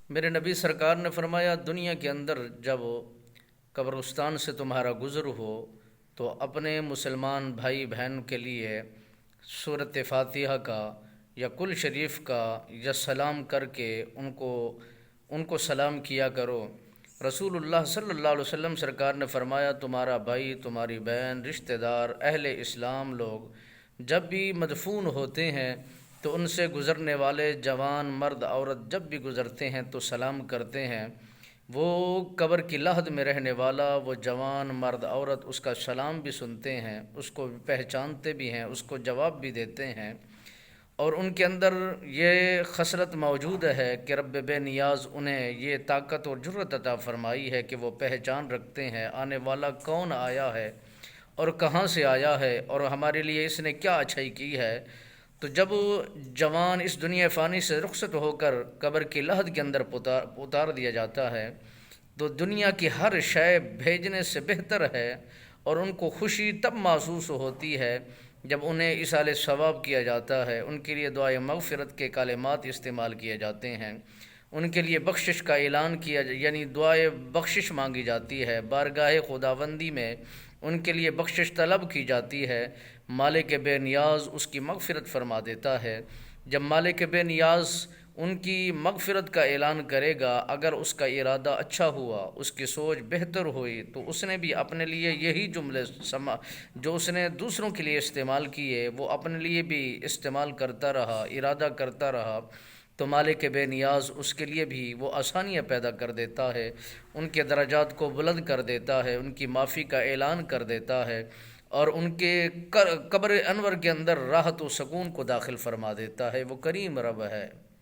میرے نبی سرکار نے فرمایا، دنیا کے اندر جب قبرستان سے تمہارا گزر ہو تو اپنے مسلمان بھائی بہن کے لیے سورۃ فاتحہ کا یا کل شریف کا یا سلام کر کے ان کو سلام کیا کرو۔ رسول اللہ صلی اللہ علیہ وسلم سرکار نے فرمایا، تمہارا بھائی، تمہاری بہن، رشتہ دار، اہل اسلام لوگ جب بھی مدفون ہوتے ہیں تو ان سے گزرنے والے جوان مرد عورت جب بھی گزرتے ہیں تو سلام کرتے ہیں۔ وہ قبر کی لحد میں رہنے والا وہ جوان مرد عورت اس کا سلام بھی سنتے ہیں، اس کو پہچانتے بھی ہیں، اس کو جواب بھی دیتے ہیں، اور ان کے اندر یہ خصلت موجود ہے کہ رب بے نیاز انہیں یہ طاقت اور جرأت عطا فرمائی ہے کہ وہ پہچان رکھتے ہیں آنے والا کون آیا ہے اور کہاں سے آیا ہے اور ہمارے لیے اس نے کیا اچھائی کی ہے۔ تو جب جوان اس دنیا فانی سے رخصت ہو کر قبر کی لحد کے اندر اتار دیا جاتا ہے تو دنیا کی ہر شے بھیجنے سے بہتر ہے، اور ان کو خوشی تب محسوس ہوتی ہے جب انہیں اصالِ ثواب کیا جاتا ہے، ان کے لیے دعائے مغفرت کے کلمات استعمال کیے جاتے ہیں، ان کے لیے بخشش کا اعلان یعنی دعائے بخشش مانگی جاتی ہے، بارگاہ خداوندی میں ان کے لیے بخشش طلب کی جاتی ہے۔ مالک بے نیاز اس کی مغفرت فرما دیتا ہے۔ جب مالک بے نیاز ان کی مغفرت کا اعلان کرے گا، اگر اس کا ارادہ اچھا ہوا، اس کی سوچ بہتر ہوئی، تو اس نے بھی اپنے لیے یہی جملے جو اس نے دوسروں کے لیے استعمال کیے وہ اپنے لیے بھی استعمال کرتا رہا، ارادہ کرتا رہا، تو مالک بے نیاز اس کے لیے بھی وہ آسانیاں پیدا کر دیتا ہے، ان کے درجات کو بلند کر دیتا ہے، ان کی معافی کا اعلان کر دیتا ہے، اور ان کے قبر انور کے اندر راحت و سکون کو داخل فرما دیتا ہے۔ وہ کریم رب ہے۔